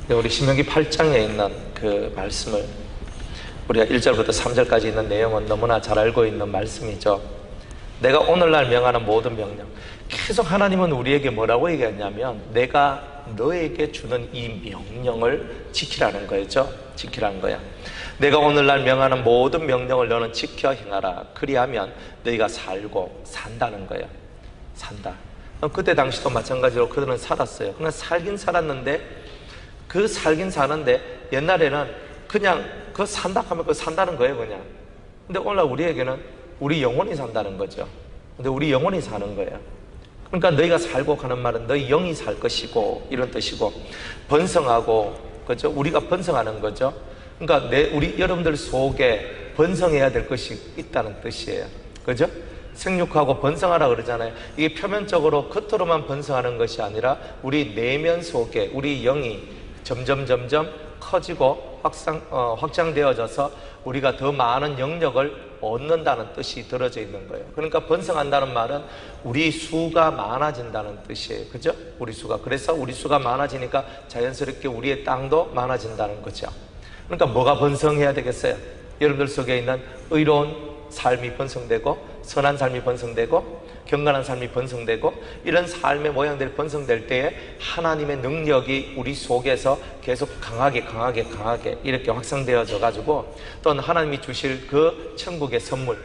우리 신명기 8장에 있는 그 말씀을 우리가 1절부터 3절까지 있는 내용은 너무나 잘 알고 있는 말씀이죠. 내가 오늘날 명하는 모든 명령, 계속 하나님은 우리에게 뭐라고 얘기했냐면 내가 너에게 주는 이 명령을 지키라는 거죠. 지키라는 거야. 내가 오늘날 명하는 모든 명령을 너는 지켜 행하라. 그리하면 너희가 살고 산다는 거야. 산다. 그때 당시도 마찬가지로 그들은 살았어요. 그냥 살긴 살았는데 그 살긴 사는데 옛날에는 그냥 그 산다 하면 그 산다는 거예요, 그냥. 근데 오늘날 우리에게는 우리 영혼이 산다는 거죠. 근데 우리 영혼이 사는 거예요. 그러니까 너희가 살고 가는 말은 너희 영이 살 것이고 이런 뜻이고, 번성하고, 그죠? 우리가 번성하는 거죠. 그러니까 우리 여러분들 속에 번성해야 될 것이 있다는 뜻이에요. 그죠? 생육하고 번성하라 그러잖아요. 이게 표면적으로 겉으로만 번성하는 것이 아니라 우리 내면 속에 우리 영이 점점 커지고 확장되어져서 우리가 더 많은 영역을 얻는다는 뜻이 들어져 있는 거예요. 그러니까 번성한다는 말은 우리 수가 많아진다는 뜻이에요. 그죠? 우리 수가. 그래서 우리 수가 많아지니까 자연스럽게 우리의 땅도 많아진다는 거죠. 그러니까 뭐가 번성해야 되겠어요? 여러분들 속에 있는 의로운 삶이 번성되고, 선한 삶이 번성되고, 경건한 삶이 번성되고, 이런 삶의 모양들이 번성될 때에 하나님의 능력이 우리 속에서 계속 강하게 이렇게 확산되어져 가지고, 또는 하나님이 주실 그 천국의 선물,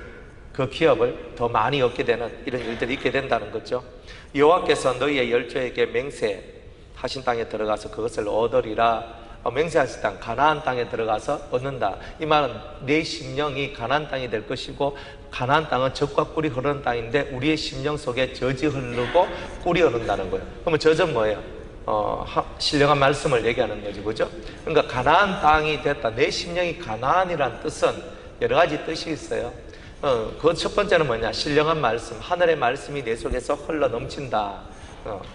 그 기업을 더 많이 얻게 되는 이런 일들이 있게 된다는 거죠. 여호와께서 너희의 열조에게 맹세하신 땅에 들어가서 그것을 얻으리라. 맹세하신 땅, 가나안 땅에 들어가서 얻는다. 이 말은 내 심령이 가나안 땅이 될 것이고, 가나안 땅은 젖과 꿀이 흐르는 땅인데 우리의 심령 속에 젖이 흐르고 꿀이 흐른다는 거예요. 그러면 젖은 뭐예요? 신령한 말씀을 얘기하는 거죠, 그죠? 그러니까 가나안 땅이 됐다. 내 심령이 가나안이란 뜻은 여러 가지 뜻이 있어요. 그 첫 번째는 뭐냐? 신령한 말씀, 하늘의 말씀이 내 속에서 흘러 넘친다.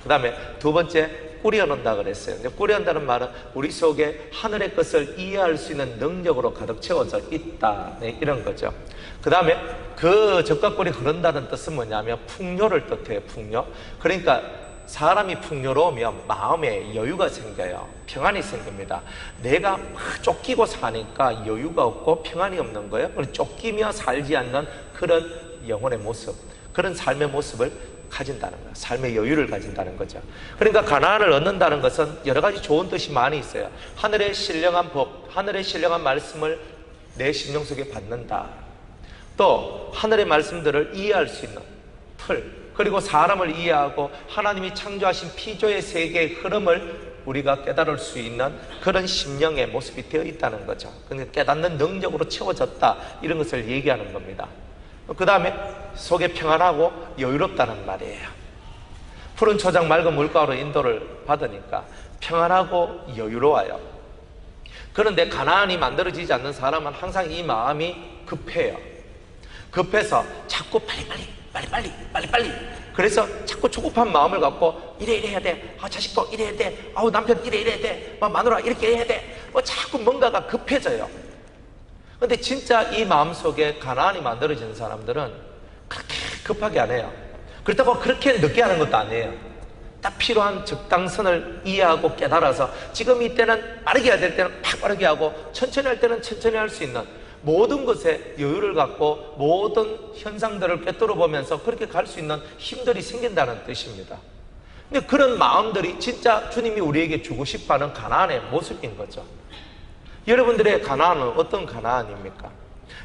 그 다음에 두 번째, 꿀이 흐른다 그랬어요. 근데 꿀이 흐른다는 말은 우리 속에 하늘의 것을 이해할 수 있는 능력으로 가득 채워져 있다. 네, 이런 거죠. 그 다음에 그 젖과 꿀이 흐른다는 뜻은 뭐냐면 풍요를 뜻해요. 풍요. 그러니까 사람이 풍요로우면 마음에 여유가 생겨요. 평안이 생깁니다. 내가 막 쫓기고 사니까 여유가 없고 평안이 없는 거예요. 쫓기며 살지 않는 그런 영혼의 모습, 그런 삶의 모습을 가진다는 거예요. 삶의 여유를 가진다는 거죠. 그러니까 가나안을 얻는다는 것은 여러 가지 좋은 뜻이 많이 있어요. 하늘의 신령한 법, 하늘의 신령한 말씀을 내 심령 속에 받는다. 또 하늘의 말씀들을 이해할 수 있는 틀, 그리고 사람을 이해하고 하나님이 창조하신 피조의 세계의 흐름을 우리가 깨달을 수 있는 그런 심령의 모습이 되어 있다는 거죠. 그러니까 깨닫는 능력으로 채워졌다, 이런 것을 얘기하는 겁니다. 그 다음에 속에 평안하고 여유롭다는 말이에요. 푸른 초장 맑은 물가로 인도를 받으니까 평안하고 여유로워요. 그런데 가나안이 만들어지지 않는 사람은 항상 이 마음이 급해요. 급해서 자꾸 빨리. 그래서 자꾸 조급한 마음을 갖고 이래 해야 돼. 자식도 이래야 돼. 남편 이래야 돼. 마누라 이렇게 해야 돼. 자꾸 뭔가가 급해져요. 근데 진짜 이 마음속에 가나안이 만들어지는 사람들은 그렇게 급하게 안 해요. 그렇다고 그렇게 늦게 하는 것도 아니에요. 딱 필요한 적당선을 이해하고 깨달아서 지금 이때는 빠르게 해야 될 때는 팍 빠르게 하고, 천천히 할 때는 천천히 할 수 있는 모든 것에 여유를 갖고 모든 현상들을 꿰뚫어 보면서 그렇게 갈 수 있는 힘들이 생긴다는 뜻입니다. 근데 그런 마음들이 진짜 주님이 우리에게 주고 싶어하는 가나안의 모습인 거죠. 여러분들의 가나안은 어떤 가나안입니까?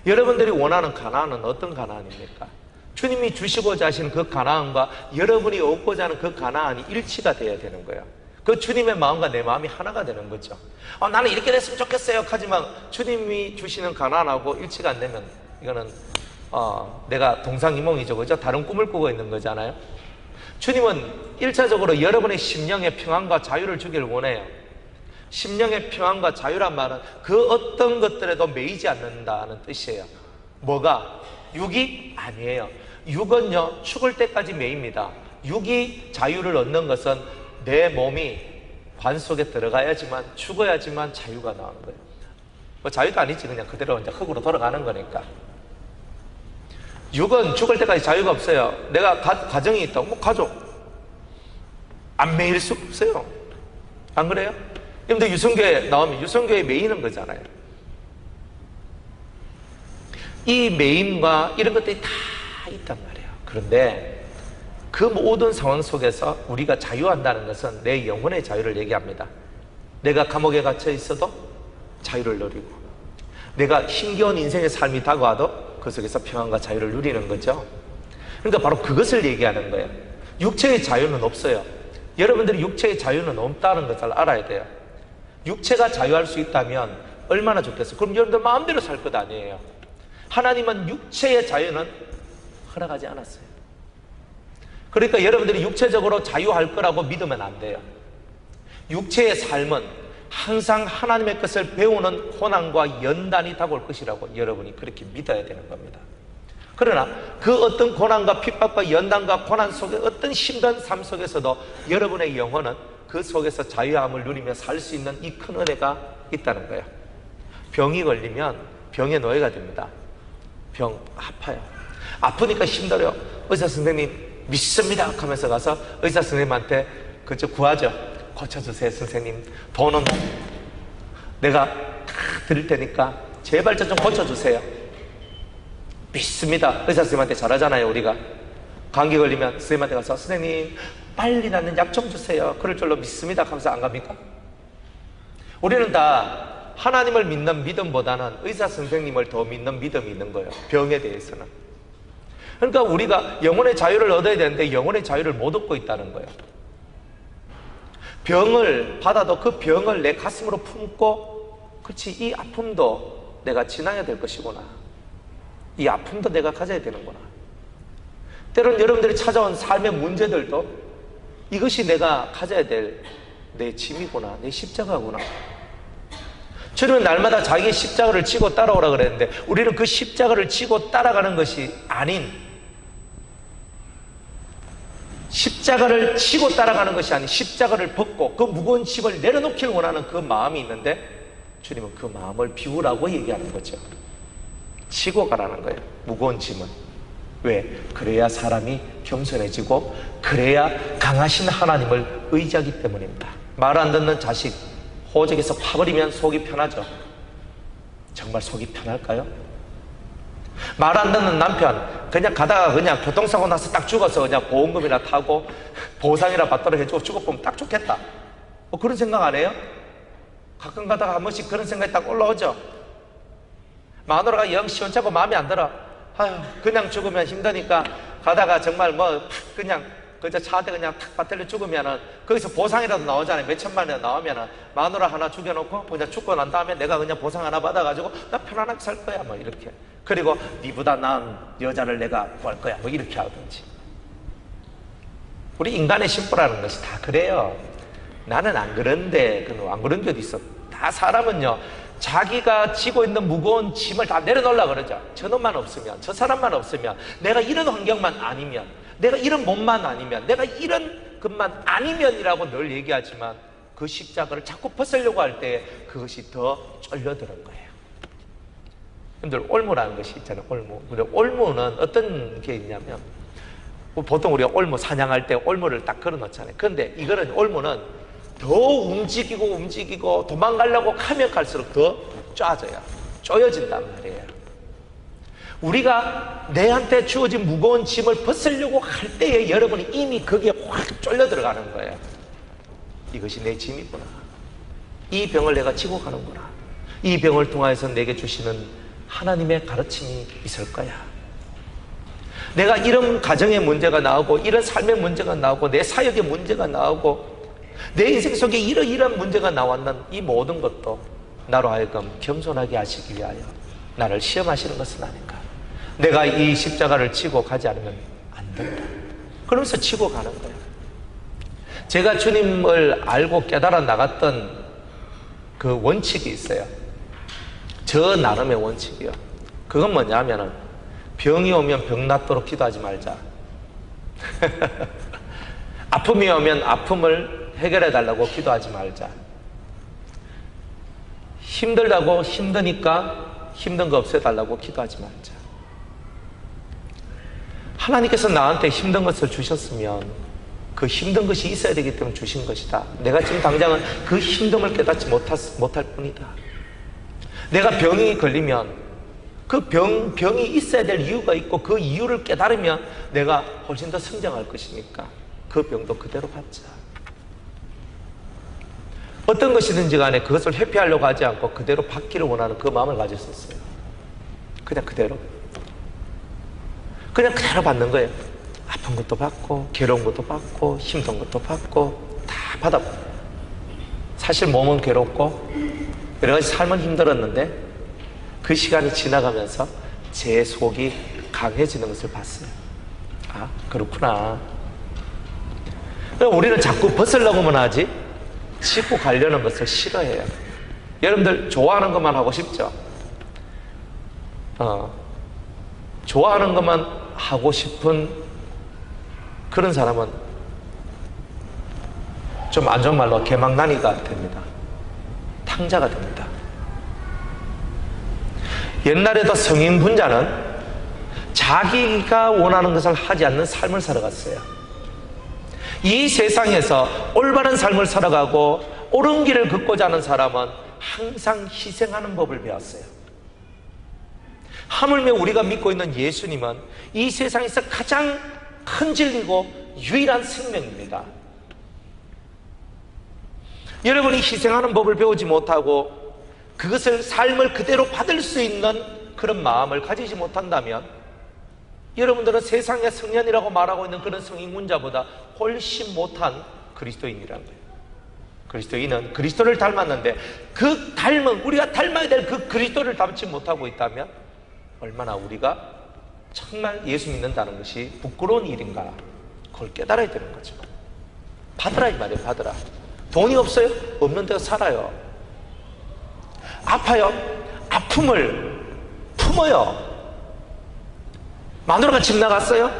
여러분들이 원하는 가나안은 어떤 가나안입니까? 주님이 주시고자 하시는 그 가나안과 여러분이 얻고자 하는 그 가나안이 일치가 돼야 되는 거예요. 그 주님의 마음과 내 마음이 하나가 되는 거죠. 나는 이렇게 됐으면 좋겠어요 하지만 주님이 주시는 가나안하고 일치가 안 되면 이거는 내가 동상이몽이죠, 그죠? 다른 꿈을 꾸고 있는 거잖아요. 주님은 1차적으로 여러분의 심령의 평안과 자유를 주기를 원해요. 심령의 평안과 자유란 말은 그 어떤 것들에도 매이지 않는다는 뜻이에요. 뭐가? 육이 아니에요. 육은요, 죽을 때까지 매입니다. 육이 자유를 얻는 것은 내 몸이 관 속에 들어가야지만, 죽어야지만 자유가 나오는 거예요. 자유도 아니지, 그냥 그대로 이제 흙으로 돌아가는 거니까. 육은 죽을 때까지 자유가 없어요. 내가 가정이 있다고, 가족 안 매일 수 없어요. 안 그래요? 여러분들 유성교회 나오면 유성교회 매이는 거잖아요. 이 매임과 이런 것들이 다 있단 말이에요. 그런데 그 모든 상황 속에서 우리가 자유한다는 것은 내 영혼의 자유를 얘기합니다. 내가 감옥에 갇혀 있어도 자유를 누리고, 내가 힘겨운 인생의 삶이 다가와도 그 속에서 평안과 자유를 누리는 거죠. 그러니까 바로 그것을 얘기하는 거예요. 육체의 자유는 없어요. 여러분들이 육체의 자유는 없다는 것을 알아야 돼요. 육체가 자유할 수 있다면 얼마나 좋겠어요. 그럼 여러분들 마음대로 살 것 아니에요. 하나님은 육체의 자유는 허락하지 않았어요. 그러니까 여러분들이 육체적으로 자유할 거라고 믿으면 안 돼요. 육체의 삶은 항상 하나님의 것을 배우는 고난과 연단이 다가올 것이라고 여러분이 그렇게 믿어야 되는 겁니다. 그러나 그 어떤 고난과 핍박과 연단과 고난 속에 어떤 힘든 삶 속에서도 여러분의 영혼은 그 속에서 자유함을 누리며 살 수 있는 이 큰 은혜가 있다는 거예요. 병이 걸리면 병의 노예가 됩니다. 병 아파요. 아프니까 힘들어요. 의사 선생님 믿습니다 하면서 가서 의사 선생님한테 그저 구하죠. 고쳐주세요 선생님. 돈은 내가 다 드릴 테니까 제발 좀 고쳐주세요. 믿습니다. 의사 선생님한테 잘하잖아요. 우리가 감기 걸리면 선생님한테 가서 선생님 빨리 낫는 약 좀 주세요. 그럴 줄로 믿습니다 하면서 안 갑니까? 우리는 다 하나님을 믿는 믿음보다는 의사 선생님을 더 믿는 믿음이 있는 거예요. 병에 대해서는. 그러니까 우리가 영혼의 자유를 얻어야 되는데 영혼의 자유를 못 얻고 있다는 거예요. 병을 받아도 그 병을 내 가슴으로 품고, 그렇지, 이 아픔도 내가 지나야 될 것이구나, 이 아픔도 내가 가져야 되는구나. 때로는 여러분들이 찾아온 삶의 문제들도 이것이 내가 가져야 될 내 짐이구나, 내 십자가구나. 주님은 날마다 자기의 십자가를 지고 따라오라 그랬는데 우리는 그 십자가를 지고 따라가는 것이 아닌, 십자가를 지고 따라가는 것이 아닌 십자가를 벗고 그 무거운 짐을 내려놓기를 원하는 그 마음이 있는데 주님은 그 마음을 비우라고 얘기하는 거죠. 지고 가라는 거예요. 무거운 짐은. 왜? 그래야 사람이 겸손해지고 그래야 강하신 하나님을 의지하기 때문입니다. 말 안 듣는 자식 호적에서 파버리면 속이 편하죠. 정말 속이 편할까요? 말 안 듣는 남편 그냥 가다가 그냥 교통사고 나서 딱 죽어서 그냥 보험금이나 타고 보상이나 받도록 해주고 죽어보면 딱 좋겠다, 그런 생각 안 해요? 가끔 가다가 한 번씩 그런 생각이 딱 올라오죠. 마누라가 영 시원찮고 마음에 안 들어. 아휴, 그냥 죽으면 힘드니까 가다가 정말 그냥 그저 차한테 그냥 탁 받들려 죽으면은 거기서 보상이라도 나오잖아요. 몇 천만 원 나오면은 마누라 하나 죽여놓고 그냥 죽고 난 다음에 내가 그냥 보상 하나 받아가지고 나 편안하게 살 거야, 이렇게. 그리고 니보다 나은 여자를 내가 구할 거야, 이렇게 하든지. 우리 인간의 심보라는 것이 다 그래요. 나는 안 그런데 안 그런 게 어디 있어. 다 사람은요, 자기가 지고 있는 무거운 짐을 다 내려놓으려고 그러죠. 저놈만 없으면, 저 사람만 없으면, 내가 이런 환경만 아니면, 내가 이런 몸만 아니면, 내가 이런 것만 아니면이라고 늘 얘기하지만 그 십자가를 자꾸 벗으려고 할 때 그것이 더 쫄려드는 거예요. 여러분들, 올무라는 것이 있잖아요. 올무. 근데 올무는 어떤 게 있냐면, 보통 우리가 올무 사냥할 때 올무를 딱 걸어 놓잖아요. 그런데 이거는, 올무는 더 움직이고 도망가려고 하면 갈수록 더 쪼아져요. 쪼여진단 말이에요. 우리가 내한테 주어진 무거운 짐을 벗으려고 할 때에 여러분이 이미 거기에 확 쫄려 들어가는 거예요. 이것이 내 짐이구나. 이 병을 내가 지고 가는구나. 이 병을 통하여서 내게 주시는 하나님의 가르침이 있을 거야. 내가 이런 가정의 문제가 나오고, 이런 삶의 문제가 나오고, 내 사역의 문제가 나오고, 내 인생 속에 이러이러한 문제가 나왔는 이 모든 것도 나로 하여금 겸손하게 하시기 위하여 나를 시험하시는 것은 아닌가. 내가 이 십자가를 지고 가지 않으면 안 된다. 그러면서 지고 가는 거예요. 제가 주님을 알고 깨달아 나갔던 그 원칙이 있어요. 저 나름의 원칙이요. 그건 뭐냐면은, 병이 오면 병 낫도록 기도하지 말자. 아픔이 오면 아픔을 해결해 달라고 기도하지 말자. 힘들다고 힘드니까 힘든 거 없애달라고 기도하지 말자. 하나님께서 나한테 힘든 것을 주셨으면 그 힘든 것이 있어야 되기 때문에 주신 것이다. 내가 지금 당장은 그 힘듦을 깨닫지 못할 뿐이다. 내가 병이 걸리면 그 병이 있어야 될 이유가 있고 그 이유를 깨달으면 내가 훨씬 더 성장할 것이니까 그 병도 그대로 받자. 어떤 것이든지 간에 그것을 회피하려고 하지 않고 그대로 받기를 원하는 그 마음을 가졌었어요. 그냥 그대로 받는 거예요. 아픈 것도 받고 괴로운 것도 받고 힘든 것도 받고 다 받아보고, 사실 몸은 괴롭고 여러 가지 삶은 힘들었는데 그 시간이 지나가면서 제 속이 강해지는 것을 봤어요. 아, 그렇구나. 우리는 자꾸 벗으려고만 하지 짚고 가려는 것을 싫어해요. 여러분들 좋아하는 것만 하고 싶죠? 좋아하는 것만 하고 싶은 그런 사람은 좀 안 좋은 말로 개망난이가 됩니다. 탕자가 됩니다. 옛날에도 성인 분자는 자기가 원하는 것을 하지 않는 삶을 살아갔어요. 이 세상에서 올바른 삶을 살아가고 옳은 길을 걷고자 하는 사람은 항상 희생하는 법을 배웠어요. 하물며 우리가 믿고 있는 예수님은 이 세상에서 가장 큰 진리고 유일한 생명입니다. 여러분이 희생하는 법을 배우지 못하고 그것을 삶을 그대로 받을 수 있는 그런 마음을 가지지 못한다면 여러분들은 세상의 성년이라고 말하고 있는 그런 성인군자보다 훨씬 못한 그리스도인이라는 거예요. 그리스도인은 그리스도를 닮았는데 그 닮은, 우리가 닮아야 될 그 그리스도를 닮지 못하고 있다면 얼마나 우리가 정말 예수 믿는다는 것이 부끄러운 일인가, 그걸 깨달아야 되는 거죠. 받으라 이 말이에요. 받으라. 돈이 없어요? 없는 데서 살아요. 아파요? 아픔을 품어요. 마누라가 집 나갔어요?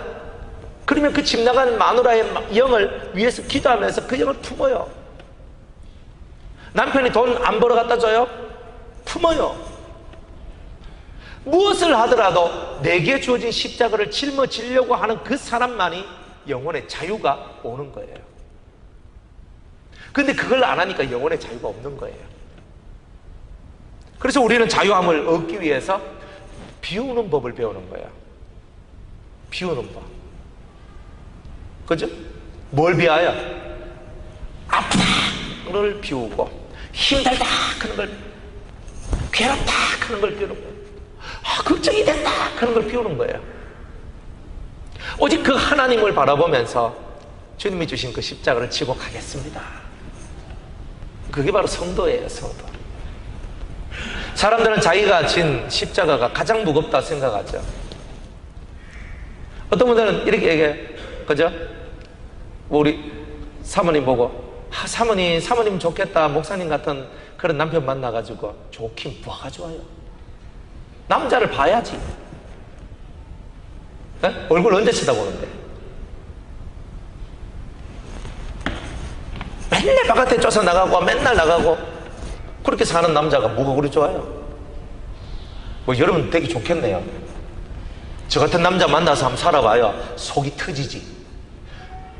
그러면 그 집 나가는 마누라의 영을 위해서 기도하면서 그 영을 품어요. 남편이 돈 안 벌어 갖다 줘요? 품어요. 무엇을 하더라도 내게 주어진 십자가를 짊어지려고 하는 그 사람만이 영혼의 자유가 오는 거예요. 근데 그걸 안 하니까 영혼의 자유가 없는 거예요. 그래서 우리는 자유함을 얻기 위해서 비우는 법을 배우는 거예요. 비우는 법. 그죠? 뭘 비워요? 아프다를 비우고, 힘들다 하는 걸, 괴롭다 하는 걸 비우는 거예요. 걱정이 된다 하는 걸 비우는 거예요. 오직 그 하나님을 바라보면서 주님이 주신 그 십자가를 지고 가겠습니다. 그게 바로 성도예요. 성도. 사람들은 자기가 진 십자가가 가장 무겁다 생각하죠. 어떤 분들은 이렇게 얘기해요. 그죠? 우리 사모님 보고, 사모님 좋겠다, 목사님 같은 그런 남편 만나가지고. 좋긴 뭐가 좋아요? 남자를 봐야지. 네? 얼굴 언제 쳐다보는데? 맨날 바깥에 쫓아 나가고 맨날 나가고 그렇게 사는 남자가 뭐가 그리 좋아요? 뭐 여러분 되게 좋겠네요. 저 같은 남자 만나서 한번 살아봐요. 속이 터지지.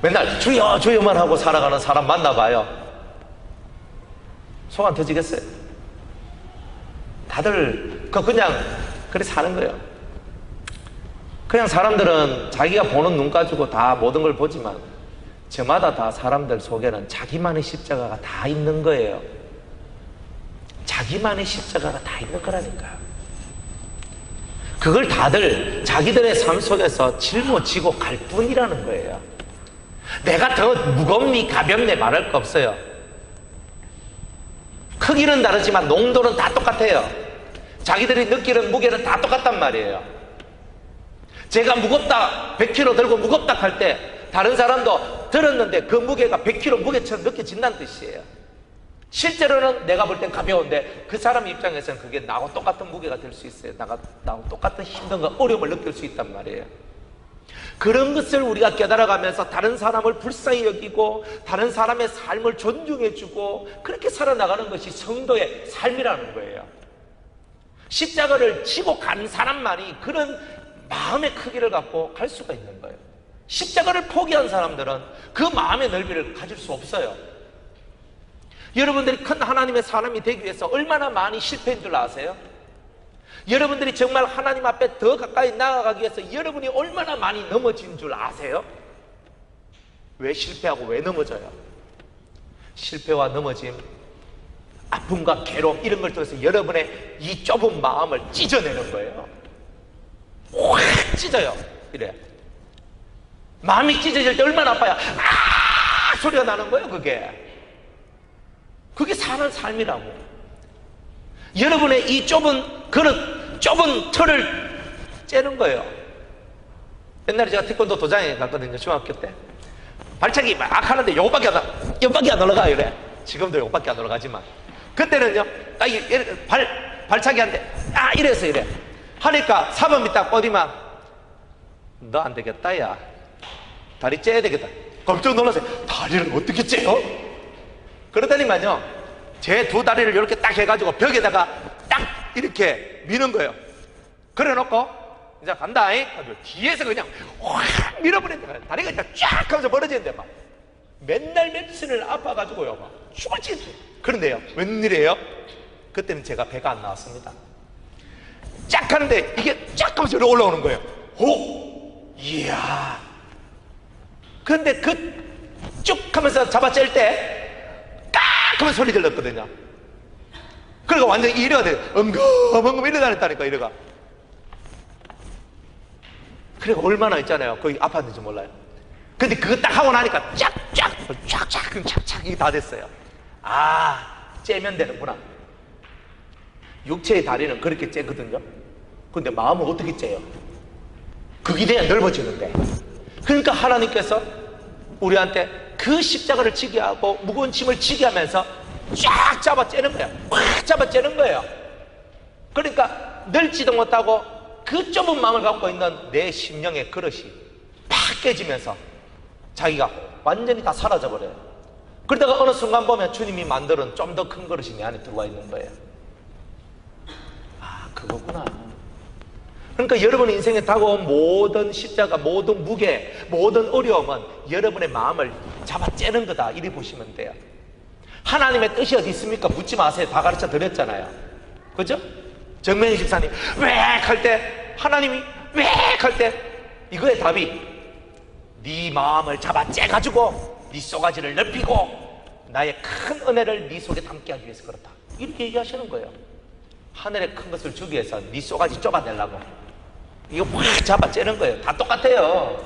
맨날 주여 주여만 하고 살아가는 사람 만나봐요. 속 안 터지겠어요? 다들 그냥 그래 사는 거예요. 그냥 사람들은 자기가 보는 눈 가지고 다 모든 걸 보지만 저마다 다 사람들 속에는 자기만의 십자가가 다 있는 거예요. 자기만의 십자가가 다 있는 거라니까요. 그걸 다들 자기들의 삶 속에서 짊어지고 갈 뿐이라는 거예요. 내가 더 무겁니 가볍니 말할 거 없어요. 크기는 다르지만 농도는 다 똑같아요. 자기들이 느끼는 무게는 다 똑같단 말이에요. 제가 무겁다 100kg 들고 무겁다 할 때 다른 사람도 들었는데 그 무게가 100kg 무게처럼 느껴진다는 뜻이에요. 실제로는 내가 볼 땐 가벼운데 그 사람 입장에서는 그게 나하고 똑같은 무게가 될 수 있어요. 나하고 똑같은 힘든가 어려움을 느낄 수 있단 말이에요. 그런 것을 우리가 깨달아가면서 다른 사람을 불쌍히 여기고 다른 사람의 삶을 존중해주고 그렇게 살아나가는 것이 성도의 삶이라는 거예요. 십자가를 지고 간 사람만이 그런 마음의 크기를 갖고 갈 수가 있는 거예요. 십자가를 포기한 사람들은 그 마음의 넓이를 가질 수 없어요. 여러분들이 큰 하나님의 사람이 되기 위해서 얼마나 많이 실패인 줄 아세요? 여러분들이 정말 하나님 앞에 더 가까이 나아가기 위해서 여러분이 얼마나 많이 넘어진 줄 아세요? 왜 실패하고 왜 넘어져요? 실패와 넘어짐, 아픔과 괴로움 이런 걸 통해서 여러분의 이 좁은 마음을 찢어내는 거예요. 확 찢어요. 이래. 마음이 찢어질 때 얼마나 아파요. 아 소리가 나는 거예요. 그게 사는 삶이라고. 여러분의 이 좁은 그릇, 좁은 틀을 째는 거예요. 옛날에 제가 태권도 도장에 갔거든요. 중학교 때. 발차기 막 하는데 요거밖에 안 올라가요. 이래. 지금도 요거밖에 안 올라가지만 그때는요. 발차기 하는데 이래서 이래 하니까 사범이 딱 어디만 너 안 되겠다 야. 다리 째야 되겠다. 깜짝 놀라세요. 다리를 어떻게 째요? 그러더니만요. 제 두 다리를 이렇게 딱 해가지고 벽에다가 딱 이렇게 미는 거예요. 그래 놓고 이제 간다잉. 뒤에서 그냥 확 밀어버린다. 다리가 그냥 쫙 하면서 벌어지는데 막 맨날 며칠을 아파가지고요. 막 죽을 찢어요. 그런데요. 웬일이에요? 그때는 제가 배가 안 나왔습니다. 쫙 하는데 이게 쫙 하면서 올라오는 거예요. 오! 이야. 그런데 그 쭉 하면서 잡아챌 때 깍 하면서 소리 질렀거든요. 그러니까 완전히 이래가 돼요. 엉금 이래 다녔다니까 이래가. 그러니까 얼마나 있잖아요. 거기 아팠는지 몰라요. 근데 그거 딱 하고 나니까 쫙쫙 이게 다 됐어요. 째면 되는구나. 육체의 다리는 그렇게 째거든요. 근데 마음은 어떻게 째요? 그게 돼야 넓어지는데. 그러니까 하나님께서 우리한테 그 십자가를 지게 하고 무거운 짐을 지게 하면서 쫙 잡아 째는 거예요. 확 잡아 째는 거예요. 그러니까 넓지도 못하고 그 좁은 마음을 갖고 있는 내 심령의 그릇이 팍 깨지면서 자기가 완전히 다 사라져버려요. 그러다가 어느 순간 보면 주님이 만드는 좀 더 큰 그릇이 내 안에 들어와 있는 거예요. 그거구나. 그러니까 여러분 인생에 다가온 모든 십자가, 모든 무게, 모든 어려움은 여러분의 마음을 잡아 째는 거다. 이리 보시면 돼요. 하나님의 뜻이 어디 있습니까? 묻지 마세요. 다 가르쳐 드렸잖아요. 그죠? 정명희 집사님 왜 할 때, 하나님이 왜 할 때 이거의 답이 네 마음을 잡아 째가지고 네 쏘가지를 넓히고 나의 큰 은혜를 네 속에 담게 하기 위해서 그렇다. 이렇게 얘기하시는 거예요. 하늘의 큰 것을 주기 위해서 네 쏘가지 좁아내려고 이거 확 잡아 째는 거예요. 다 똑같아요.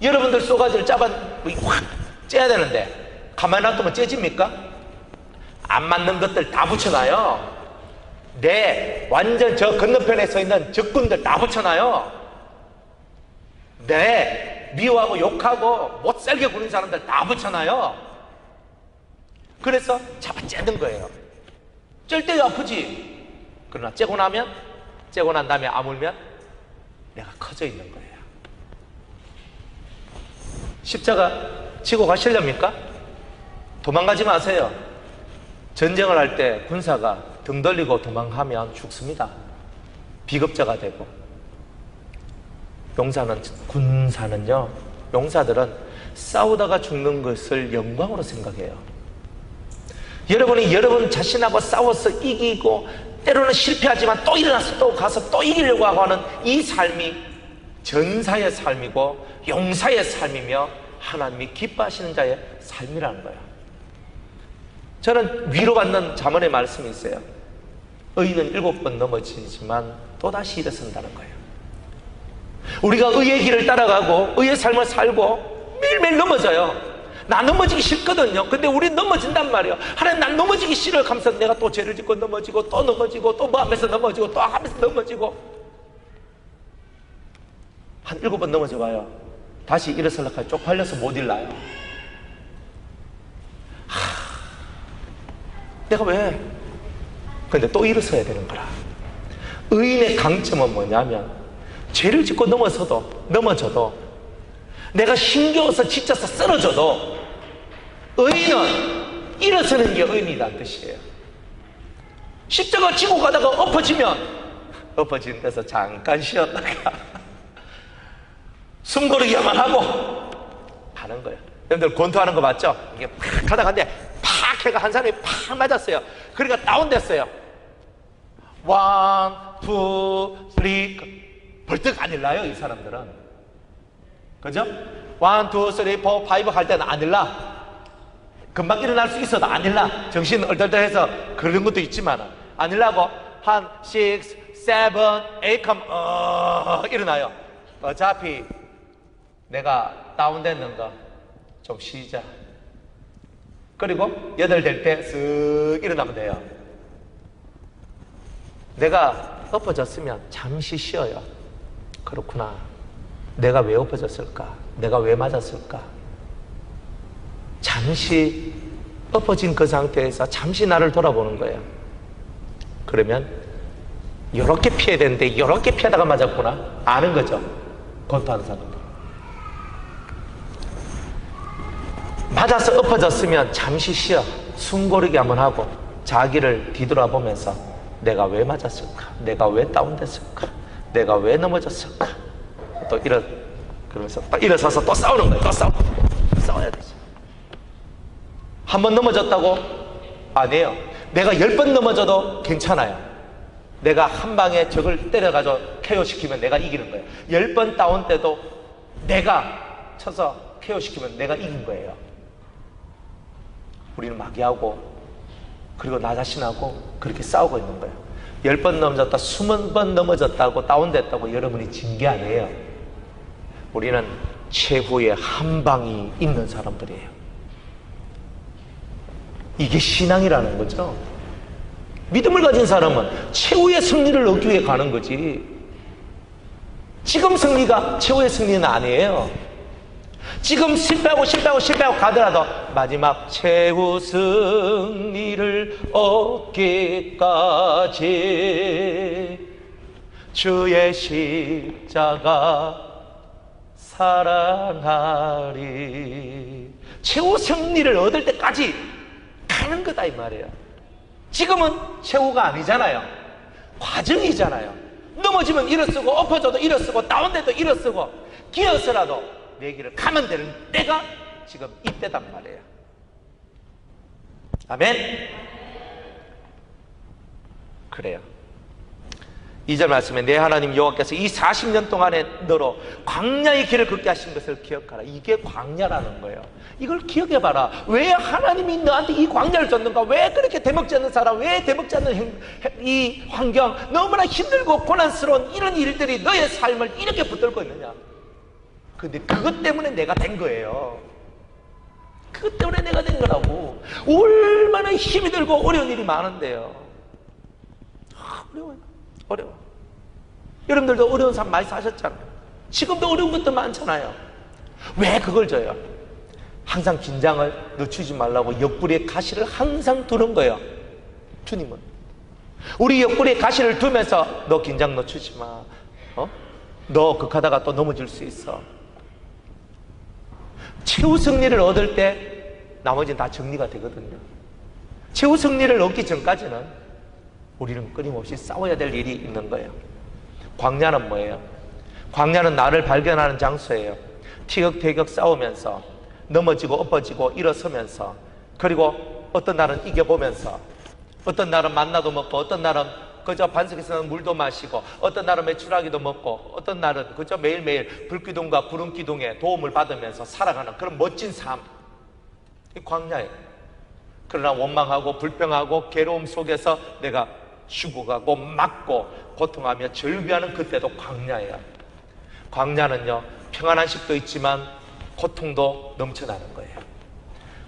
여러분들 쏘가지를 확 째야 되는데 가만히 놔두면 째집니까? 안 맞는 것들 다 붙여놔요. 완전 저 건너편에 서 있는 적군들 다 붙여놔요. 미워하고 욕하고 못살게 구는 사람들 다 붙여놔요. 그래서 잡아 째는 거예요. 찔 때 아프지. 그러나 째고 난 다음에 아물면 내가 커져 있는 거예요. 십자가 지고 가시렵니까? 도망가지 마세요. 전쟁을 할 때 군사가 등 돌리고 도망하면 죽습니다. 비급자가 되고. 용사들은 싸우다가 죽는 것을 영광으로 생각해요. 여러분이 여러분 자신하고 싸워서 이기고 때로는 실패하지만 또 일어나서 또 가서 또 이기려고 하는 이 삶이 전사의 삶이고 용사의 삶이며 하나님이 기뻐하시는 자의 삶이라는 거예요. 저는 위로받는 잠언의 말씀이 있어요. 의인은 7번 넘어지지만 또다시 일어선다는 거예요. 우리가 의의 길을 따라가고 의의 삶을 살고 매일매일 넘어져요. 나 넘어지기 싫거든요. 근데 우리 넘어진단 말이에요. 하나님 난 넘어지기 싫어요 하면서 내가 또 죄를 짓고 넘어지고 또 넘어지고 또 뭐 하면서 넘어지고 또 하면서 넘어지고 한 7번 넘어져 봐요. 다시 일어서려고 하면 쪽팔려서 못 일어나요. 내가 왜? 근데 또 일어서야 되는 거라. 의인의 강점은 뭐냐면 죄를 짓고 넘어져도 내가 힘겨워서 지쳐서 쓰러져도 의인은 일어서는 게 의인이라는 뜻이에요. 십자가 지고 가다가 엎어지면 엎어진 데서 잠깐 쉬었다가 숨 고르기만 하고 가는 거예요. 여러분들 권투하는 거 봤죠? 이게 팍 하다가 팍 해가 한 사람이 팍 맞았어요. 그러니까 다운됐어요. 원, 투, 쓰리. 벌떡 안 일나요, 이 사람들은. 그죠? 원, 투, 쓰리, 포, 파이브 할 때는 안 일나. 금방 일어날 수 있어도 안 일나. 정신 얼떨떨해서 그런 것도 있지만 안 일나고 한 6, 7, 8 하면 일어나요. 어차피 내가 다운됐는 거 좀 쉬자. 그리고 8 될 때 쓱 일어나면 돼요. 내가 엎어졌으면 잠시 쉬어요. 그렇구나. 내가 왜 엎어졌을까? 내가 왜 맞았을까? 잠시 엎어진 그 상태에서 잠시 나를 돌아보는 거예요. 그러면 이렇게 피해야 되는데 이렇게 피하다가 맞았구나 아는 거죠. 권투하는 사람들. 맞아서 엎어졌으면 잠시 쉬어 숨 고르기 한번 하고 자기를 뒤돌아보면서 내가 왜 맞았을까? 내가 왜 다운됐을까? 내가 왜 넘어졌을까? 또 그러면서 또 일어서서 또 싸우는 거예요. 또 싸워야 되죠. 한 번 넘어졌다고? 아니에요. 내가 10번 넘어져도 괜찮아요. 내가 한 방에 적을 때려가지고 KO시키면 내가 이기는 거예요. 10번 다운 때도 내가 쳐서 KO시키면 내가 이긴 거예요. 우리는 마귀하고 그리고 나 자신하고 그렇게 싸우고 있는 거예요. 10번 넘어졌다, 20번 넘어졌다고 다운됐다고 여러분이 진 게 아니에요. 우리는 최후의 한 방이 있는 사람들이에요. 이게 신앙이라는 거죠. 믿음을 가진 사람은 최후의 승리를 얻기 위해 가는 거지. 지금 승리가 최후의 승리는 아니에요. 지금 실패하고 가더라도 마지막 최후 승리를 얻기까지 주의 십자가 사랑하리. 최후 승리를 얻을 때까지 가는 거다 이 말이에요. 지금은 최후가 아니잖아요. 과정이잖아요. 넘어지면 일어서고 엎어져도 일어서고 다운돼도 일어서고 기어서라도 내 길을 가면 되는 때가 지금 이때단 말이에요. 아멘. 그래요. 2절 말씀에 내 하나님 여호와께서 이 40년 동안에 너로 광야의 길을 걷게 하신 것을 기억하라. 이게 광야라는 거예요. 이걸 기억해봐라. 왜 하나님이 너한테 이 광야를 줬는가? 왜 그렇게 대먹지 않는 사람, 왜 대먹지 않는 이 환경, 너무나 힘들고 고난스러운 이런 일들이 너의 삶을 이렇게 붙들고 있느냐? 근데 그것 때문에 내가 된 거예요. 그것 때문에 내가 된 거라고. 얼마나 힘이 들고 어려운 일이 많은데요. 어려워요. 어려워. 여러분들도 어려운 삶 많이 사셨잖아요. 지금도 어려운 것도 많잖아요. 왜 그걸 줘요? 항상 긴장을 늦추지 말라고 옆구리에 가시를 항상 두는 거예요. 주님은 우리 옆구리에 가시를 두면서 너 긴장 늦추지 마. 너 극하다가 또 넘어질 수 있어. 최후 승리를 얻을 때 나머지는 다 정리가 되거든요. 최후 승리를 얻기 전까지는 우리는 끊임없이 싸워야 될 일이 있는 거예요. 광야는 뭐예요? 광야는 나를 발견하는 장소예요. 티격태격 싸우면서 넘어지고 엎어지고 일어서면서, 그리고 어떤 날은 이겨보면서, 어떤 날은 만나도 먹고, 어떤 날은 그저 반석에서는 물도 마시고, 어떤 날은 메추라기도 먹고, 어떤 날은 그저 매일매일 불기둥과 구름기둥에 도움을 받으면서 살아가는 그런 멋진 삶. 이 광야예요. 그러나 원망하고 불평하고 괴로움 속에서 내가 죽어가고 맞고 고통하며 절규하는 그때도 광야예요. 광야는요, 평안한 식도 있지만 고통도 넘쳐나는 거예요.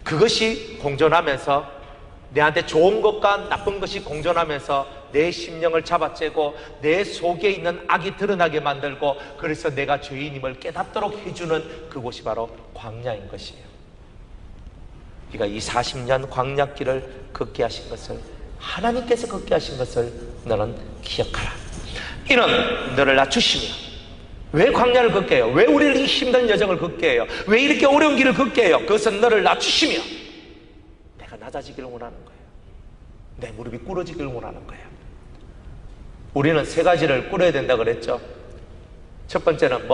그것이 공존하면서 내한테 좋은 것과 나쁜 것이 공존하면서 내 심령을 잡아채고 내 속에 있는 악이 드러나게 만들고, 그래서 내가 죄인임을 깨닫도록 해주는 그곳이 바로 광야인 것이에요. 네가 이 40년 광야길을 걷게 하신 것을, 하나님께서 걷게 하신 것을 너는 기억하라. 이는 너를 낮추시며. 왜 광야를 걷게 해요? 왜 우리를 이 힘든 여정을 걷게 해요? 왜 이렇게 어려운 길을 걷게 해요? 그것은 너를 낮추시며 내가 낮아지기를 원하는 거예요. 내 무릎이 꿇어지기를 원하는 거예요. 우리는 세 가지를 꿇어야 된다 그랬죠. 첫 번째는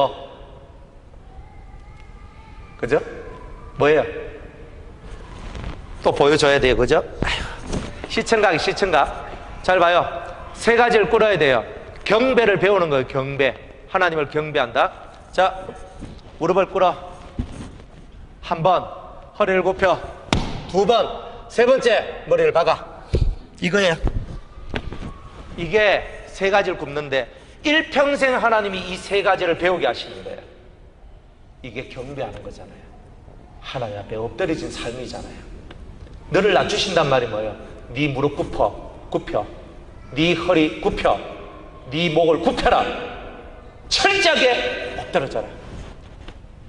그죠? 뭐예요? 또 보여줘야 돼요. 그죠? 아휴. 시청각이 시청각. 잘 봐요. 세 가지를 꿇어야 돼요. 경배를 배우는 거예요. 경배. 하나님을 경배한다. 자, 무릎을 꿇어. 한 번, 허리를 굽혀. 두 번, 세 번째, 머리를 박아. 이거예요. 이게 세 가지를 굽는데 일평생 하나님이 이 세 가지를 배우게 하시는 거예요. 이게 경배하는 거잖아요. 하나님 앞에 엎드려진 삶이잖아요. 너를 낮추신단 말이 뭐예요? 네 무릎 굽혀. 네 허리 굽혀. 네 목을 굽혀라. 철저하게 엎드려져라.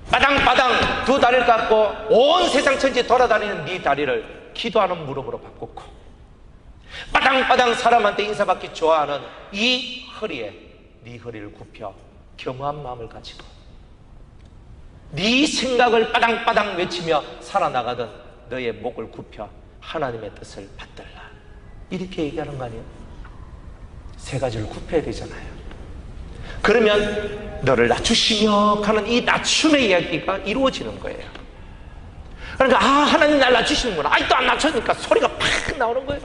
빠당빠당 두 다리를 깎고 온 세상 천지 돌아다니는 네 다리를 기도하는 무릎으로 바꾸고, 빠당빠당 사람한테 인사받기 좋아하는 이 허리에 네 허리를 굽혀 겸허한 마음을 가지고, 네 생각을 빠당빠당 외치며 살아나가던 너의 목을 굽혀 하나님의 뜻을 받들라. 이렇게 얘기하는 거 아니에요? 세 가지를 굽혀야 되잖아요. 그러면 너를 낮추시며 하는 이 낮춤의 이야기가 이루어지는 거예요. 그러니까 하나님 날 낮추시는구나. 아직도 안 낮춰지니까 소리가 팍 나오는 거예요.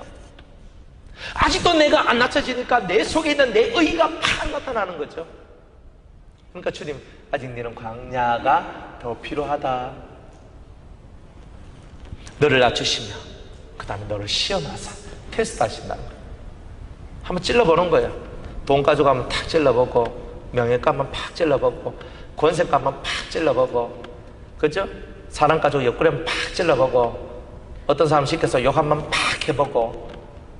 아직도 내가 안 낮춰지니까 내 속에 있는 내 의가 팍 나타나는 거죠. 그러니까 주님, 아직 너는 광야가 더 필요하다. 너를 낮추시며 그 다음에 너를 시험하사 테스트 하신다는 거예요. 한번 찔러보는 거예요. 돈 가져가면 탁 찔러보고, 명예감만 팍 찔러보고, 권세감만 팍 찔러보고, 그죠? 사람 가지고 옆구리만 팍 찔러보고, 어떤 사람 시켜서 욕 한번 팍 해보고,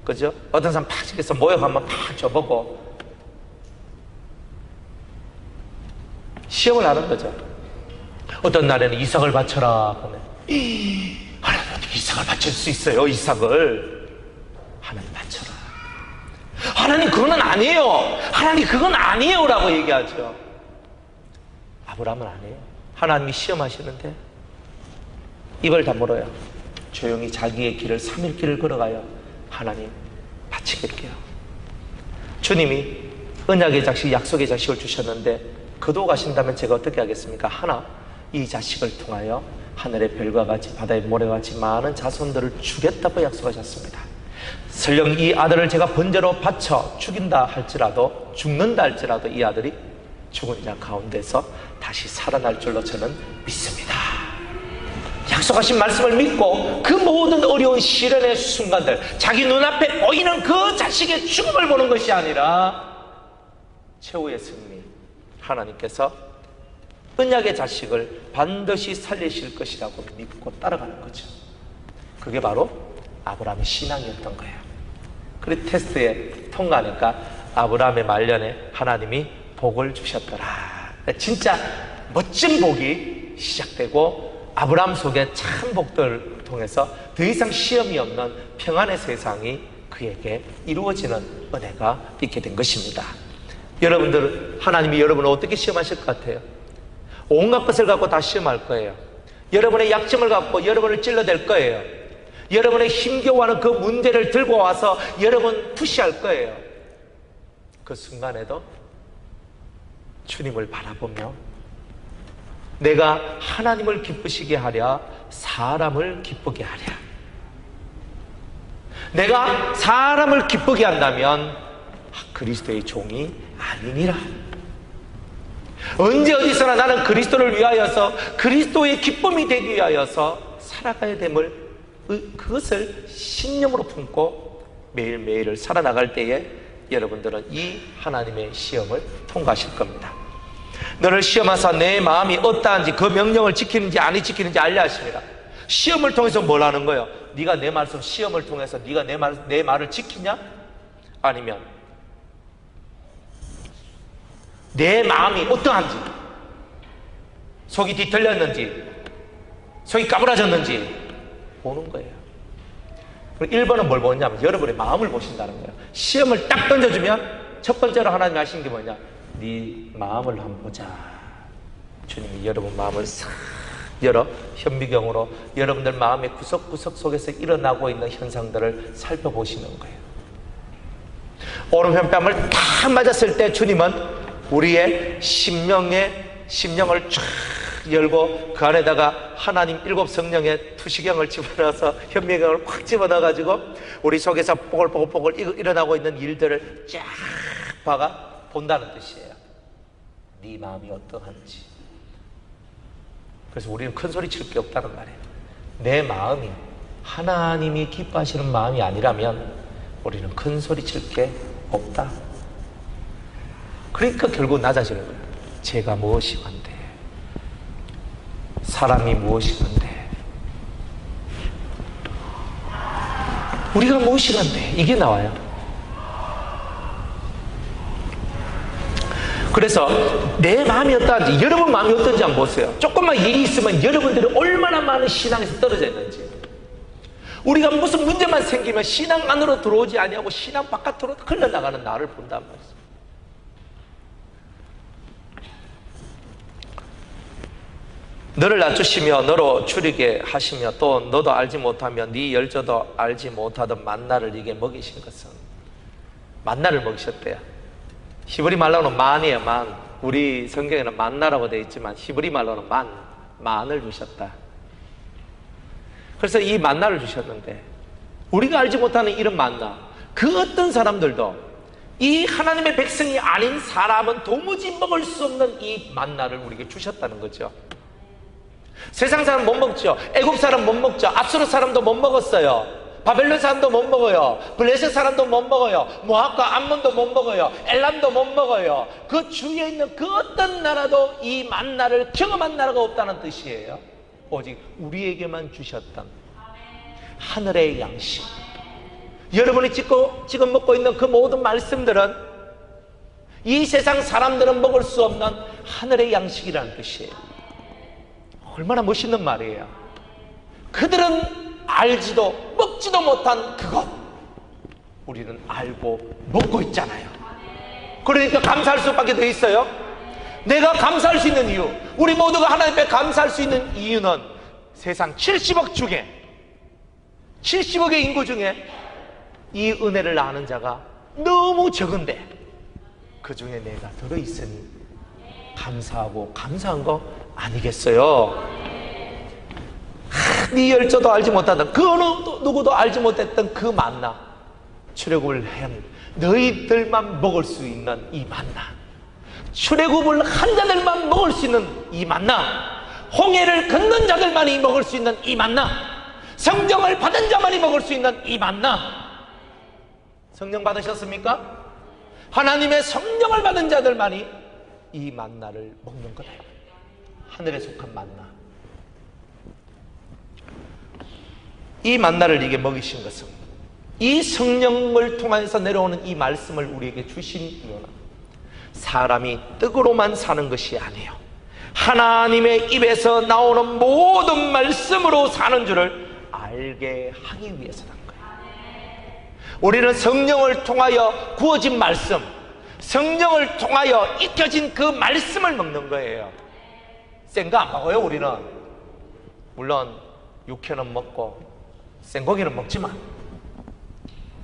그죠? 어떤 사람 팍 시켜서 모욕 한번 팍 줘보고, 시험을 하는 거죠. 어떤 날에는 이삭을 바쳐라. 하나님 어떻게 이삭을 바칠 수 있어요? 이삭을 하나님 바쳐라. 하나님 그건 아니에요. 하나님 그건 아니에요 라고 얘기하죠. 아브라함은 아니에요. 하나님이 시험하시는데 입을 다물어요. 조용히 자기의 길을 3일 길을 걸어가요. 하나님 바치겠게요. 주님이 언약의 자식, 약속의 자식을 주셨는데 거두어 가신다면 제가 어떻게 하겠습니까? 하나, 이 자식을 통하여 하늘의 별과 같이 바다의 모래와 같이 많은 자손들을 주겠다고 약속하셨습니다. 설령 이 아들을 제가 번제로 바쳐 죽인다 할지라도, 죽는다 할지라도 이 아들이 죽은 자 가운데서 다시 살아날 줄로 저는 믿습니다. 약속하신 말씀을 믿고 그 모든 어려운 시련의 순간들, 자기 눈앞에 보이는 그 자식의 죽음을 보는 것이 아니라 최후의 승리, 하나님께서 언약의 자식을 반드시 살리실 것이라고 믿고 따라가는 거죠. 그게 바로 아브라함의 신앙이었던 거예요. 그리고 테스트에 통과하니까 아브라함의 말년에 하나님이 복을 주셨더라. 진짜 멋진 복이 시작되고 아브라함 속에 참 복들을 통해서 더 이상 시험이 없는 평안의 세상이 그에게 이루어지는 은혜가 있게 된 것입니다. 여러분들, 하나님이 여러분을 어떻게 시험하실 것 같아요? 온갖 것을 갖고 다 시험할 거예요. 여러분의 약점을 갖고 여러분을 찔러댈 거예요. 여러분의 힘겨워하는 그 문제를 들고 와서 여러분 푸시할 거예요. 그 순간에도 주님을 바라보며 내가 하나님을 기쁘시게 하랴 사람을 기쁘게 하랴. 내가 사람을 기쁘게 한다면 그리스도의 종이 아니니라. 언제 어디서나 나는 그리스도를 위하여서, 그리스도의 기쁨이 되기 위하여서 살아가야 됨을, 그것을 신념으로 품고 매일매일을 살아나갈 때에 여러분들은 이 하나님의 시험을 통과하실 겁니다. 너를 시험하사 내 마음이 어떠한지, 그 명령을 지키는지 안 지키는지 알려 하십니다. 시험을 통해서 뭘 하는 거예요? 네가 내 말씀, 시험을 통해서 네가 내 말을 지키냐? 아니면 내 마음이 어떠한지, 속이 뒤틀렸는지, 속이 까불어졌는지 보는 거예요. 1번은 뭘 보느냐면 여러분의 마음을 보신다는 거예요. 시험을 딱 던져주면 첫 번째로 하나님이 하신 게 뭐냐? 네 마음을 한번 보자. 주님이 여러분 마음을 싹 열어 현미경으로 여러분들 마음의 구석구석 속에서 일어나고 있는 현상들을 살펴보시는 거예요. 오른편 뺨을 딱 맞았을 때 주님은 우리의 심령을 쫙 열고 그 안에다가 하나님 일곱 성령의 투시경을 집어넣어서 현미경을 확 집어넣어가지고 우리 속에서 뽀글뽀글뽀글 일어나고 있는 일들을 쫙 봐가 본다는 뜻이에요. 네 마음이 어떠한지. 그래서 우리는 큰 소리 칠 게 없다는 말이에요. 내 마음이 하나님이 기뻐하시는 마음이 아니라면 우리는 큰 소리 칠 게 없다. 그러니까 결국 낮아지는 거예요. 제가 무엇이건데, 사람이 무엇이건데, 우리가 무엇이건데, 이게 나와요. 그래서 내 마음이 어떠한지, 여러분 마음이 어떤지 한번 보세요. 조금만 일이 있으면 여러분들이 얼마나 많은 신앙에서 떨어져 있는지. 우리가 무슨 문제만 생기면 신앙 안으로 들어오지 아니하고 신앙 바깥으로 흘러나가는 나를 본단 말이에요. 너를 낮추시며 너로 추리게 하시며 또 너도 알지 못하며 네 열조도 알지 못하던 만나를 네게 먹이신 것은, 만나를 먹이셨대요. 히브리 말로는 만이에요. 만. 우리 성경에는 만나라고 되어 있지만 히브리 말로는 만을 주셨다. 그래서 이 만나를 주셨는데, 우리가 알지 못하는 이런 만나, 그 어떤 사람들도 이 하나님의 백성이 아닌 사람은 도무지 먹을 수 없는 이 만나를 우리에게 주셨다는 거죠. 세상 사람 못 먹죠. 애국 사람 못 먹죠. 압수르 사람도 못 먹었어요. 바벨론 사람도 못 먹어요. 블레셋 사람도 못 먹어요. 모압과 암몬도 못 먹어요. 엘람도 못 먹어요. 그 주위에 있는 그 어떤 나라도 이 만나를 경험한 나라가 없다는 뜻이에요. 오직 우리에게만 주셨던 하늘의 양식. 여러분이 지금 먹고 있는 그 모든 말씀들은 이 세상 사람들은 먹을 수 없는 하늘의 양식이라는 뜻이에요. 얼마나 멋있는 말이에요. 그들은 알지도 먹지도 못한 그것, 우리는 알고 먹고 있잖아요. 그러니까 감사할 수밖에 더 있어요. 내가 감사할 수 있는 이유, 우리 모두가 하나님 앞에 감사할 수 있는 이유는 세상 70억 중에, 70억의 인구 중에 이 은혜를 아는 자가 너무 적은데 그 중에 내가 들어있으니 감사하고 감사한 거 아니겠어요? 네 열조도 알지 못하던, 그 어느 누구도 알지 못했던 그 만나, 출애굽을 한 너희들만 먹을 수 있는 이 만나, 출애굽을 한 자들만 먹을 수 있는 이 만나, 홍해를 건넌 자들만이 먹을 수 있는 이 만나, 성령을 받은 자만이 먹을 수 있는 이 만나. 성령 받으셨습니까? 하나님의 성령을 받은 자들만이 이 만나를 먹는 거다. 하늘에 속한 만나. 이 만나를 네게 먹이신 것은, 이 성령을 통해서 내려오는 이 말씀을 우리에게 주신 이유는 사람이 떡으로만 사는 것이 아니에요. 하나님의 입에서 나오는 모든 말씀으로 사는 줄을 알게 하기 위해서라는 거예요. 우리는 성령을 통하여 구워진 말씀, 성령을 통하여 익혀진 그 말씀을 먹는 거예요. 센 거 안 먹어요. 우리는 물론 육회는 먹고 생고기는 먹지만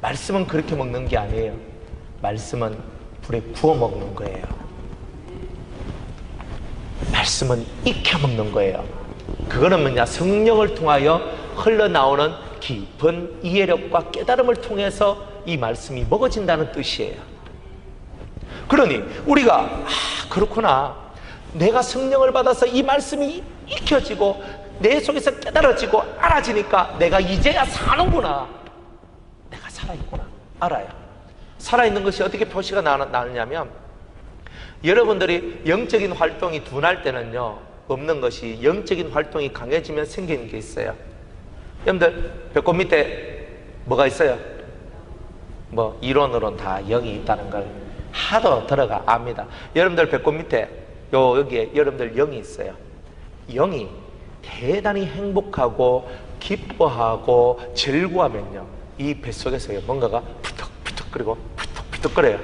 말씀은 그렇게 먹는 게 아니에요. 말씀은 불에 구워 먹는 거예요. 말씀은 익혀 먹는 거예요. 그거는 뭐냐? 성령을 통하여 흘러나오는 깊은 이해력과 깨달음을 통해서 이 말씀이 먹어진다는 뜻이에요. 그러니 우리가 그렇구나, 내가 성령을 받아서 이 말씀이 익혀지고 내 속에서 깨달아지고 알아지니까 내가 이제야 사는구나, 내가 살아있구나 알아요. 살아있는 것이 어떻게 표시가 나느냐면, 여러분들이 영적인 활동이 둔할 때는요, 없는 것이 영적인 활동이 강해지면 생기는 게 있어요. 여러분들 배꼽 밑에 뭐가 있어요? 뭐 이론으로는 다 영이 있다는 걸 하도 들어가 압니다. 여러분들 배꼽 밑에 여기에 여러분들 영이 있어요. 영이 대단히 행복하고 기뻐하고 즐거워하면요, 이 뱃속에서 뭔가가 푸덕푸덕 그리고 푸덕푸덕 거려요.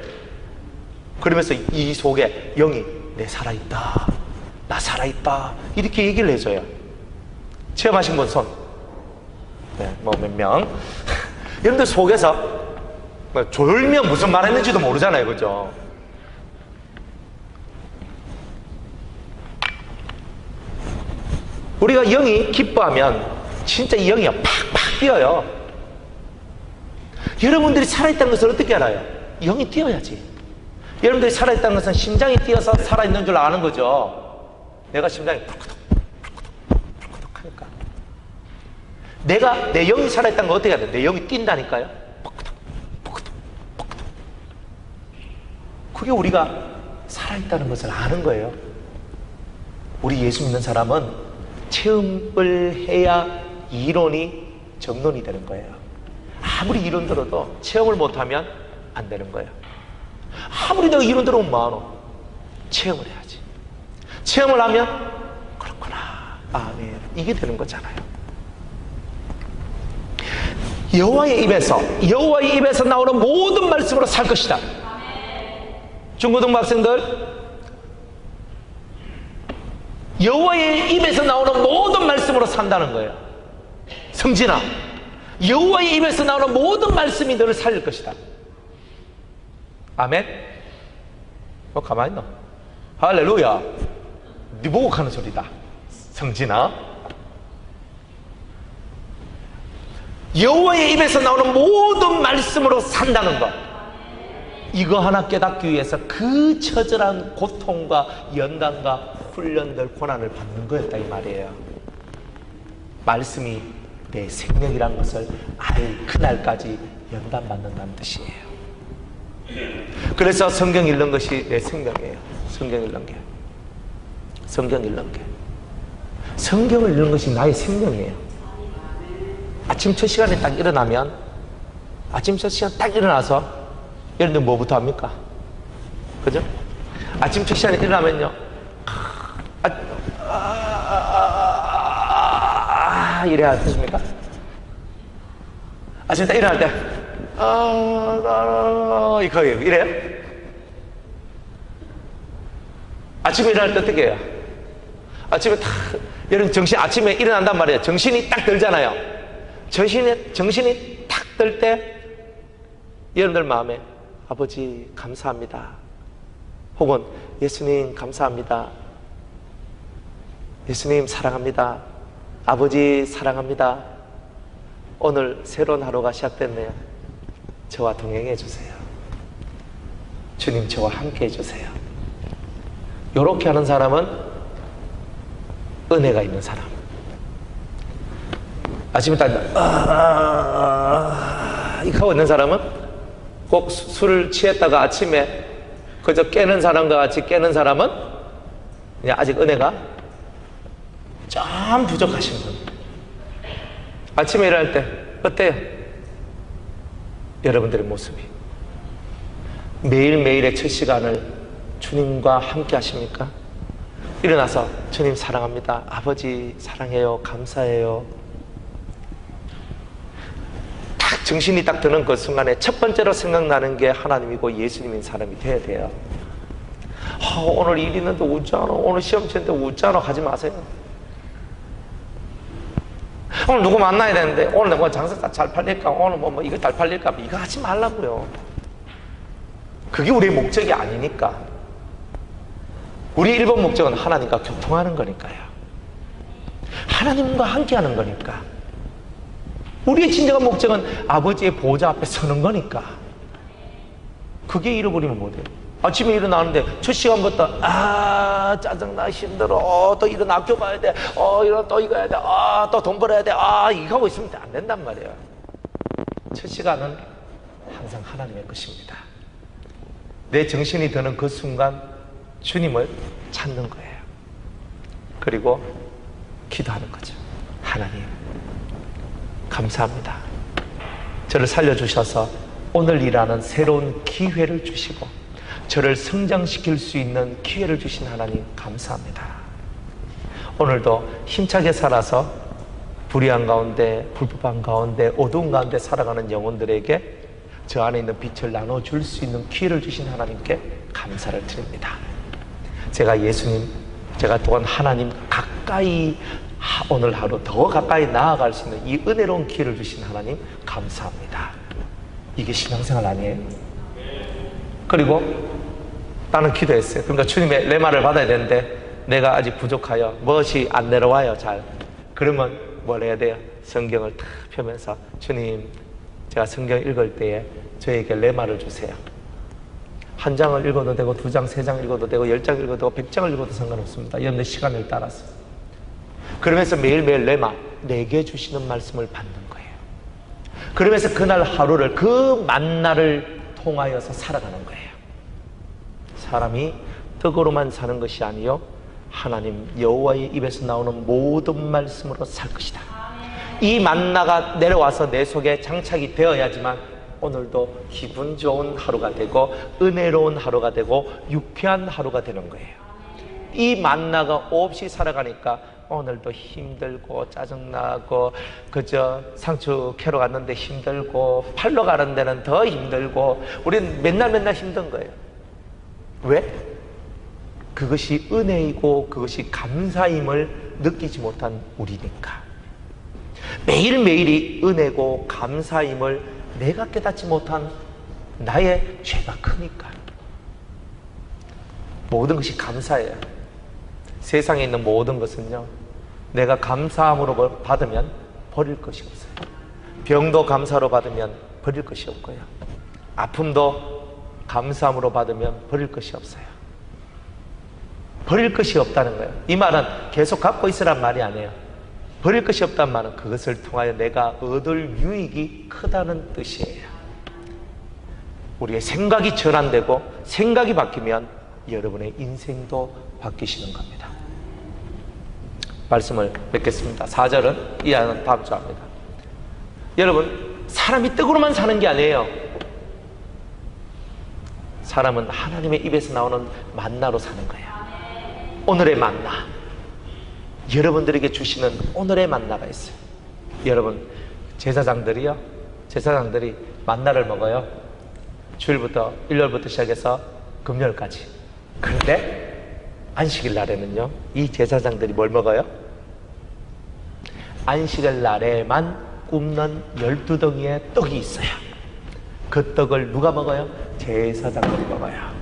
그러면서 이 속에 영이 내 살아있다, 나 살아있다 이렇게 얘기를 해줘요. 체험하신 분 손? 네, 뭐 몇 명? 여러분들 속에서 졸면 무슨 말 했는지도 모르잖아요, 그죠? 우리가 영이 기뻐하면 진짜 이 영이 팍팍 뛰어요. 여러분들이 살아있다는 것을 어떻게 알아요? 영이 뛰어야지. 여러분들이 살아있다는 것은 심장이 뛰어서 살아있는 줄 아는 거죠. 내가 심장이 푸르크덕 하니까. 내 영이 살아있다는 거 어떻게 해야 돼? 내 영이 뛴다니까요. 푸르크덕. 그게 우리가 살아있다는 것을 아는 거예요. 우리 예수 믿는 사람은 체험을 해야 이론이 정론이 되는 거예요. 아무리 이론 들어도 체험을 못하면 안 되는 거예요. 아무리 내가 이론 들어오면 뭐하노? 체험을 해야지. 체험을 하면 그렇구나, 아멘, 이게 되는 거잖아요. 여호와의 입에서 나오는 모든 말씀으로 살 것이다. 중고등부 학생들, 여호와의 입에서 나오는 모든 말씀으로 산다는 거예요. 성진아, 여호와의 입에서 나오는 모든 말씀이 너를 살릴 것이다. 아멘? 뭐 가만히 있노? 할렐루야. 네 보고 하는 소리다. 성진아, 여호와의 입에서 나오는 모든 말씀으로 산다는 것, 이거 하나 깨닫기 위해서 그 처절한 고통과 연단과 훈련들, 고난을 받는 거였다 이 말이에요. 말씀이 내 생명이란 것을 알 그날까지 연단받는다는 뜻이에요. 그래서 성경 읽는 것이 내 생명이에요. 성경 읽는 게. 성경을 읽는 것이 나의 생명이에요. 아침 첫 시간에 딱 일어나면, 아침 첫 시간 딱 일어나서 여러분들 뭐부터 합니까? 그죠? 아침 첫 시간에 일어나면요, 이래야 하십니까? 아침에 딱 일어날 때 이거 이래요? 아침에 일어날 때 어떻게 해요? 아침에 딱 여러분 아침에 일어난단 말이에요. 정신이 딱 들잖아요. 정신이 딱 들 때 여러분들 마음에 아버지 감사합니다, 혹은 예수님 감사합니다, 예수님 사랑합니다, 아버지 사랑합니다, 오늘 새로운 하루가 시작됐네요, 저와 동행해 주세요, 주님 저와 함께 해주세요. 이렇게 하는 사람은 은혜가 있는 사람. 아침에 딱 이렇게 하고 있는 사람은, 꼭 술을 취했다가 아침에 그저 깨는 사람과 같이 깨는 사람은 그냥 아직 은혜가 좀 부족하신 분. 아침에 일어날 때 어때요? 여러분들의 모습이 매일매일의 첫 시간을 주님과 함께 하십니까? 일어나서 주님 사랑합니다, 아버지 사랑해요, 감사해요. 딱 정신이 딱 드는 그 순간에 첫 번째로 생각나는 게 하나님이고 예수님인 사람이 돼야 돼요. 오늘 일 있는데 웃잖아, 오늘 시험 치는데 웃잖아 하지 마세요. 오늘 누구 만나야 되는데, 오늘 뭐 장사 잘 팔릴까, 오늘 뭐 이거 잘 팔릴까, 이거 하지 말라고요. 그게 우리의 목적이 아니니까. 우리의 1번 목적은 하나님과 교통하는 거니까요. 하나님과 함께 하는 거니까. 우리의 진정한 목적은 아버지의 보좌 앞에 서는 거니까. 그게 잃어버리면 못해요. 아침에 일어나는데 첫 시간부터 짜증나, 힘들어, 또 일어나 학교 가야 돼, 일어나 또 이거 해야 돼, 또 돈 벌어야 돼, 이거 하고 있으면 안 된단 말이에요. 첫 시간은 항상 하나님의 것입니다. 내 정신이 드는 그 순간 주님을 찾는 거예요. 그리고 기도하는 거죠. 하나님 감사합니다, 저를 살려주셔서 오늘 일하는 새로운 기회를 주시고 저를 성장시킬 수 있는 기회를 주신 하나님 감사합니다. 오늘도 힘차게 살아서 불의한 가운데, 불법한 가운데, 어두운 가운데 살아가는 영혼들에게 저 안에 있는 빛을 나눠줄 수 있는 기회를 주신 하나님께 감사를 드립니다. 제가 또한 하나님 가까이, 오늘 하루 더 가까이 나아갈 수 있는 이 은혜로운 기회를 주신 하나님 감사합니다. 이게 신앙생활 아니에요? 그리고 나는 기도했어요. 그러니까 주님의 레마를 받아야 되는데 내가 아직 부족하여 무엇이 안 내려와요 잘. 그러면 뭘 해야 돼요? 성경을 탁 펴면서 주님, 제가 성경 읽을 때에 저에게 레마를 주세요. 한 장을 읽어도 되고 2장, 3장 읽어도 되고 10장 읽어도 되고 100장을 읽어도 상관없습니다. 여러분의 시간을 따라서. 그러면서 매일매일 레마, 내게 주시는 말씀을 받는 거예요. 그러면서 그날 하루를 그 만나를 통하여서 살아가는 거예요. 사람이 떡으로만 사는 것이 아니요 하나님 여호와의 입에서 나오는 모든 말씀으로 살 것이다. 이 만나가 내려와서 내 속에 장착이 되어야지만 오늘도 기분 좋은 하루가 되고 은혜로운 하루가 되고 유쾌한 하루가 되는 거예요. 이 만나가 없이 살아가니까 오늘도 힘들고 짜증나고 그저 상추 캐러 갔는데 힘들고 팔러 가는 데는 더 힘들고 우리는 맨날 힘든 거예요. 왜? 그것이 은혜이고 그것이 감사임을 느끼지 못한 우리니까. 매일매일이 은혜고 감사임을 내가 깨닫지 못한 나의 죄가 크니까. 모든 것이 감사예요. 세상에 있는 모든 것은요, 내가 감사함으로 받으면 버릴 것이 없어요. 병도 감사로 받으면 버릴 것이 없고요. 아픔도 감사함으로 받으면 버릴 것이 없어요. 버릴 것이 없다는 거예요. 이 말은 계속 갖고 있으란 말이 아니에요. 버릴 것이 없다는 말은 그것을 통하여 내가 얻을 유익이 크다는 뜻이에요. 우리의 생각이 전환되고 생각이 바뀌면 여러분의 인생도 바뀌시는 겁니다. 말씀을 맺겠습니다. 4절은 이하는 다음 주 합니다. 여러분, 사람이 떡으로만 사는 게 아니에요. 사람은 하나님의 입에서 나오는 만나로 사는 거예요. 오늘의 만나, 여러분들에게 주시는 오늘의 만나가 있어요. 여러분, 제사장들이 만나를 먹어요. 주일부터, 일요일부터 시작해서 금요일까지. 그런데 안식일 날에는요, 이 제사장들이 뭘 먹어요? 안식일 날에만 굽는 12덩이의 떡이 있어요. 그 떡을 누가 먹어요? 제사장들이 먹어요.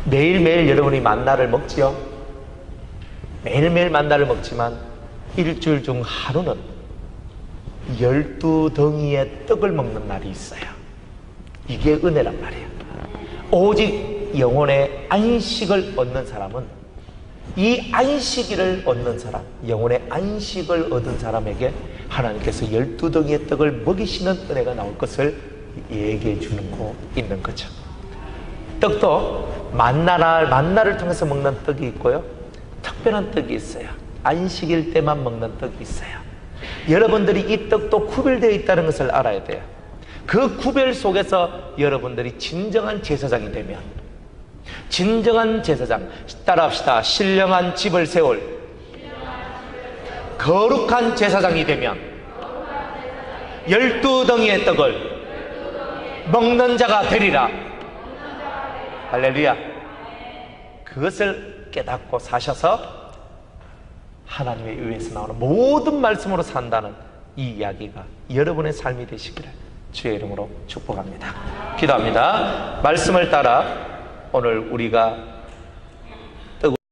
매일매일 여러분이 만나를 먹지요. 매일매일 만나를 먹지만 일주일 중 하루는 12덩이의 떡을 먹는 날이 있어요. 이게 은혜란 말이에요. 오직 영혼의 안식을 얻는 사람은, 이 안식일을 얻는 사람, 영혼의 안식을 얻은 사람에게 하나님께서 12덩이의 떡을 먹이시는 은혜가 나올 것을 얘기해 주고 있는 거죠. 떡도 만나를 통해서 먹는 떡이 있고요, 특별한 떡이 있어요. 안식일 때만 먹는 떡이 있어요. 여러분들이 이 떡도 구별되어 있다는 것을 알아야 돼요. 그 구별 속에서 여러분들이 진정한 제사장이 되면, 진정한 제사장, 따라합시다. 신령한 집을 세울 거룩한 제사장이 되면 12덩이의 떡을 먹는 자가 되리라. 할렐루야. 그것을 깨닫고 사셔서 하나님의 의에서 나오는 모든 말씀으로 산다는 이 이야기가 여러분의 삶이 되시기를 주의 이름으로 축복합니다. 기도합니다. 말씀을 따라 오늘 우리가